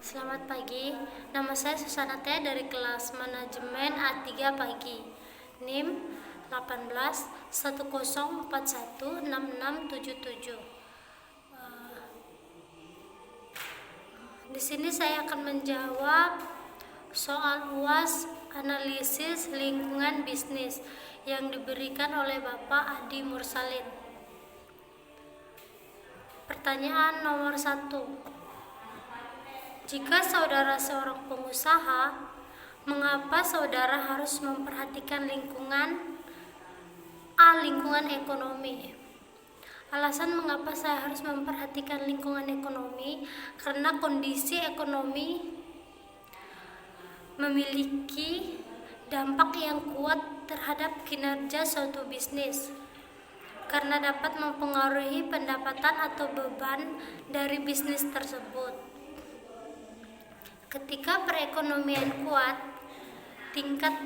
Selamat pagi, nama saya Susana T dari kelas manajemen A3 pagi. NIM 18 1041 6677. Di sini saya akan menjawab soal UAS analisis lingkungan bisnis yang diberikan oleh Bapak Adi Mursalin. Pertanyaan nomor 1. Jika saudara seorang pengusaha, mengapa saudara harus memperhatikan lingkungan? A. Lingkungan ekonomi. Alasan mengapa saya harus memperhatikan lingkungan ekonomi, karena kondisi ekonomi memiliki dampak yang kuat terhadap kinerja suatu bisnis, karena dapat mempengaruhi pendapatan atau beban dari bisnis tersebut. Ketika perekonomian kuat, tingkat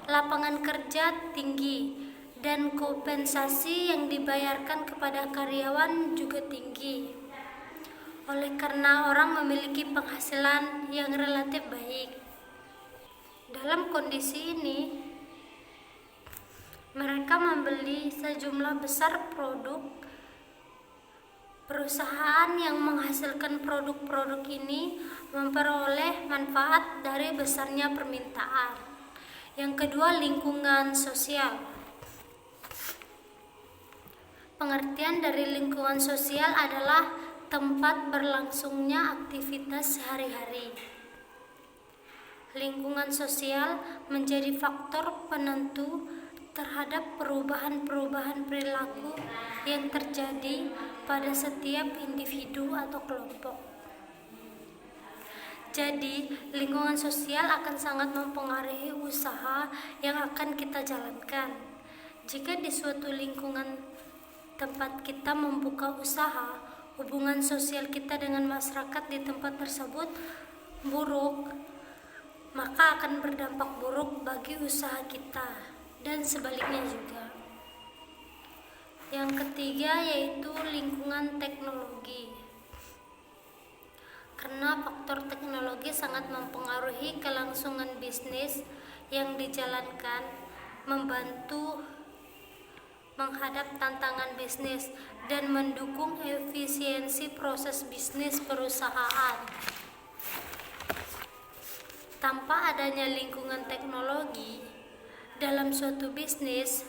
lapangan kerja tinggi, dan kompensasi yang dibayarkan kepada karyawan juga tinggi. Oleh karena orang memiliki penghasilan yang relatif baik. Dalam kondisi ini, mereka membeli sejumlah besar produk. Perusahaan yang menghasilkan produk-produk ini memperoleh manfaat dari besarnya permintaan. Yang kedua, lingkungan sosial. Pengertian dari lingkungan sosial adalah tempat berlangsungnya aktivitas sehari-hari. Lingkungan sosial menjadi faktor penentu terhadap perubahan-perubahan perilaku yang terjadi pada setiap individu atau kelompok. Jadi, lingkungan sosial akan sangat mempengaruhi usaha yang akan kita jalankan. Jika di suatu lingkungan tempat kita membuka usaha, hubungan sosial kita dengan masyarakat di tempat tersebut buruk, maka akan berdampak buruk bagi usaha kita, dan sebaliknya juga. Yang ketiga yaitu lingkungan teknologi. Karena faktor teknologi sangat mempengaruhi kelangsungan bisnis yang dijalankan, membantu menghadap tantangan bisnis, dan mendukung efisiensi proses bisnis perusahaan. Tanpa adanya lingkungan teknologi dalam suatu bisnis,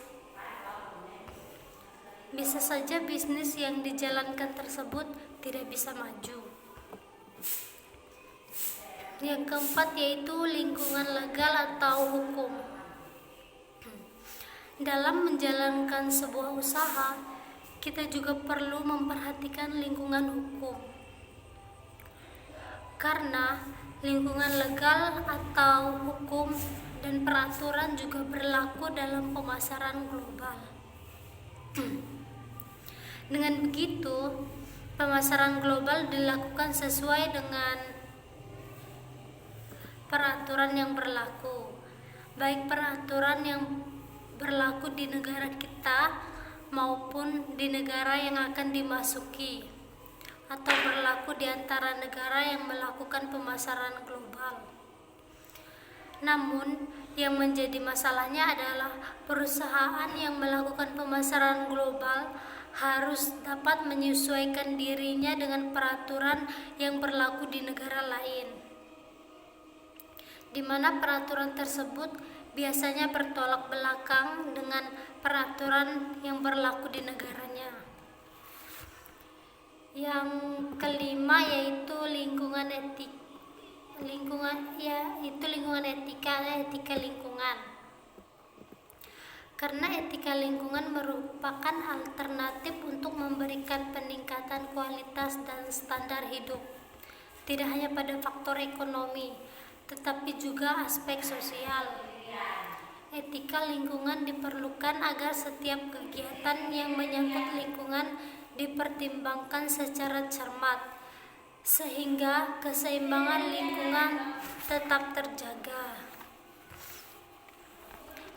bisa saja bisnis yang dijalankan tersebut tidak bisa maju. Yang keempat yaitu lingkungan legal atau hukum. Dalam menjalankan sebuah usaha, kita juga perlu memperhatikan lingkungan hukum. Karena lingkungan legal atau hukum dan peraturan juga berlaku dalam pemasaran global. Dengan begitu, pemasaran global dilakukan sesuai dengan peraturan yang berlaku, baik peraturan yang berlaku di negara kita maupun di negara yang akan dimasuki, atau berlaku di antara negara yang melakukan pemasaran global. Namun, yang menjadi masalahnya adalah perusahaan yang melakukan pemasaran global harus dapat menyesuaikan dirinya dengan peraturan yang berlaku di negara lain, di mana peraturan tersebut biasanya bertolak belakang dengan peraturan yang berlaku di negaranya. Yang kelima yaitu lingkungan etika lingkungan. Karena etika lingkungan merupakan alternatif untuk memberikan peningkatan kualitas dan standar hidup, tidak hanya pada faktor ekonomi, tetapi juga aspek sosial. Etika lingkungan diperlukan agar setiap kegiatan yang menyangkut lingkungan dipertimbangkan secara cermat, sehingga keseimbangan lingkungan tetap terjaga.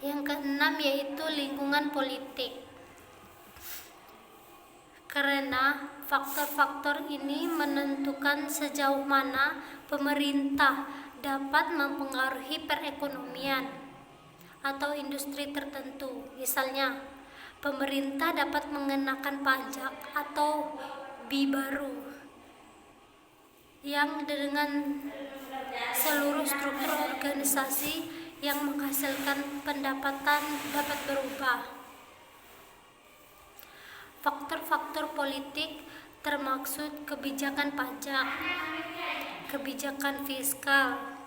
Yang keenam yaitu lingkungan politik. Karena Faktor-faktor ini menentukan sejauh mana pemerintah dapat mempengaruhi perekonomian atau industri tertentu. Misalnya, pemerintah dapat mengenakan pajak atau BI baru yang dengan seluruh struktur organisasi yang menghasilkan pendapatan dapat berubah. Faktor-faktor politik termaksud kebijakan pajak, kebijakan fiskal,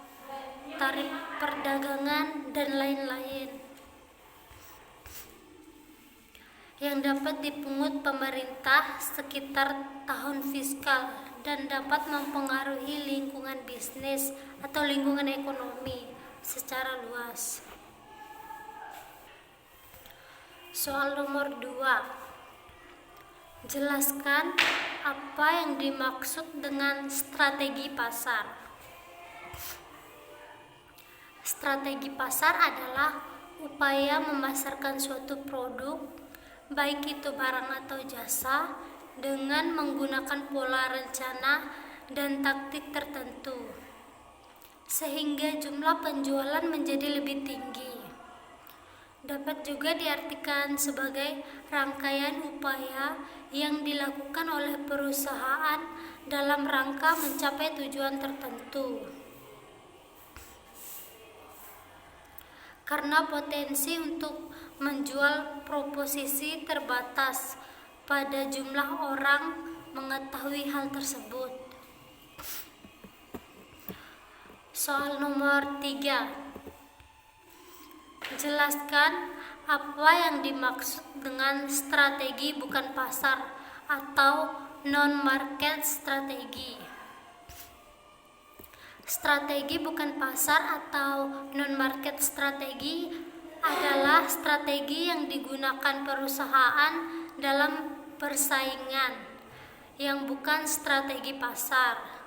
tarif perdagangan, dan lain-lain yang dapat dipungut pemerintah sekitar tahun fiskal dan dapat mempengaruhi lingkungan bisnis atau lingkungan ekonomi secara luas. Soal nomor 2. Jelaskan apa yang dimaksud dengan strategi pasar. Strategi pasar adalah upaya memasarkan suatu produk, baik itu barang atau jasa, dengan menggunakan pola rencana dan taktik tertentu, sehingga jumlah penjualan menjadi lebih tinggi. Dapat juga diartikan sebagai rangkaian upaya yang dilakukan oleh perusahaan dalam rangka mencapai tujuan tertentu. Karena potensi untuk menjual proposisi terbatas pada jumlah orang mengetahui hal tersebut. Soal nomor 3. Jelaskan apa yang dimaksud dengan strategi bukan pasar atau non-market strategi. Strategi bukan pasar atau non-market strategi adalah strategi yang digunakan perusahaan dalam persaingan yang bukan strategi pasar.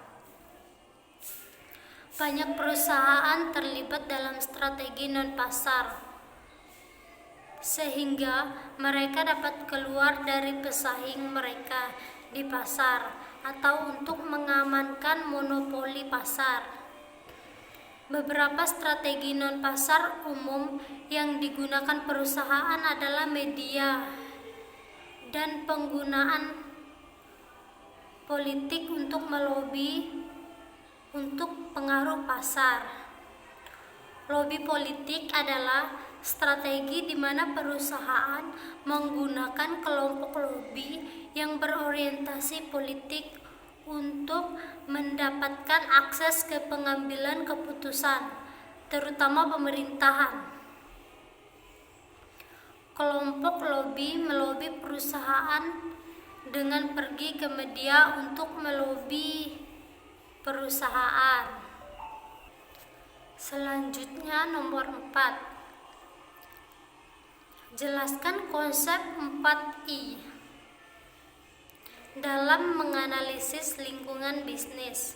Banyak perusahaan terlibat dalam strategi non-pasar, sehingga mereka dapat keluar dari pesaing mereka di pasar atau untuk mengamankan monopoli pasar. Beberapa strategi non-pasar umum yang digunakan perusahaan adalah media dan penggunaan politik untuk melobi untuk pengaruh pasar. Lobi politik adalah strategi di mana perusahaan menggunakan kelompok lobi yang berorientasi politik untuk mendapatkan akses ke pengambilan keputusan, terutama pemerintahan. Kelompok lobi melobi perusahaan dengan pergi ke media untuk melobi perusahaan. Selanjutnya nomor 4. Jelaskan konsep 4I dalam menganalisis lingkungan bisnis.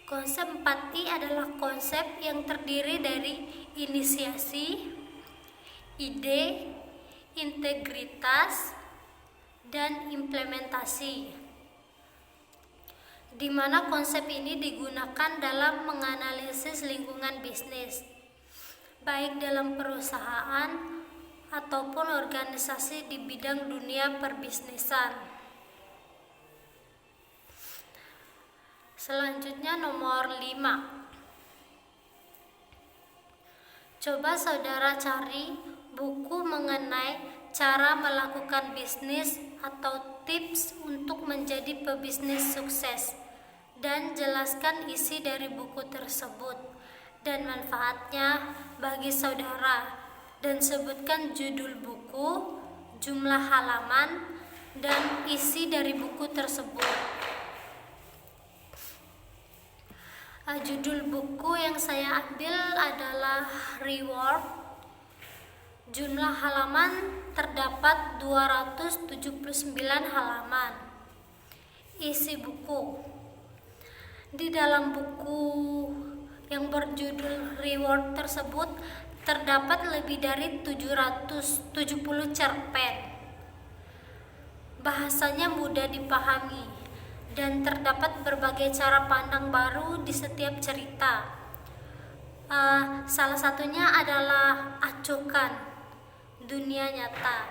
Konsep 4I adalah konsep yang terdiri dari inisiasi, ide, integritas, dan implementasi, di mana konsep ini digunakan dalam menganalisis lingkungan bisnis, baik dalam perusahaan ataupun organisasi di bidang dunia perbisnisan. Selanjutnya nomor 5. Coba saudara cari buku mengenai cara melakukan bisnis atau tips untuk menjadi pebisnis sukses, dan jelaskan isi dari buku tersebut dan manfaatnya bagi saudara, dan sebutkan judul buku, jumlah halaman, dan isi dari buku tersebut. Judul buku yang saya ambil adalah Reward. Jumlah halaman terdapat 279 halaman. Isi buku. Di dalam buku yang berjudul Reward tersebut terdapat lebih dari 770 cerpen. Bahasanya mudah dipahami dan terdapat berbagai cara pandang baru di setiap cerita. Salah satunya adalah Acukan, Dunia Nyata.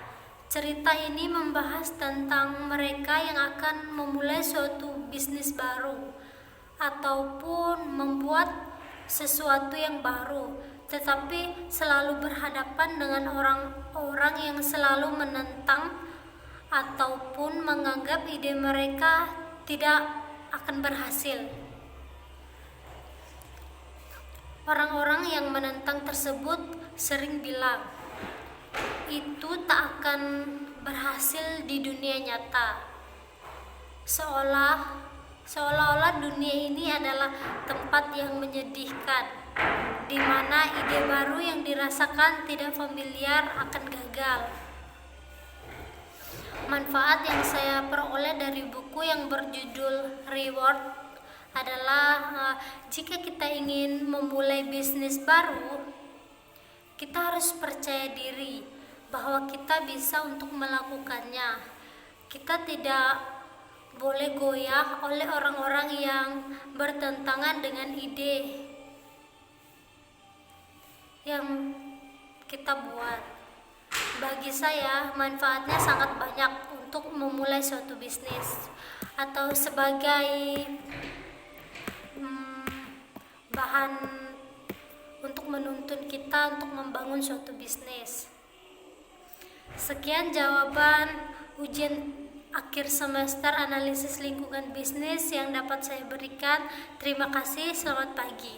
Cerita ini membahas tentang mereka yang akan memulai suatu bisnis baru ataupun membuat sesuatu yang baru, tetapi selalu berhadapan dengan orang-orang yang selalu menentang ataupun menganggap ide mereka tidak akan berhasil. Orang-orang yang menentang tersebut sering bilang, itu tak akan berhasil di dunia nyata. Seolah-olah dunia ini adalah tempat yang menyedihkan, di mana ide baru yang dirasakan tidak familiar akan gagal. Manfaat yang saya peroleh dari buku yang berjudul Reward adalah jika kita ingin memulai bisnis baru, kita harus percaya diri bahwa kita bisa untuk melakukannya. Kita tidak boleh goyah oleh orang-orang yang bertentangan dengan ide yang kita buat. Bagi saya, manfaatnya sangat banyak untuk memulai suatu bisnis atau sebagai bahan untuk menuntun kita untuk membangun suatu bisnis. Sekian jawaban ujian akhir semester analisis lingkungan bisnis yang dapat saya berikan. Terima kasih, selamat pagi.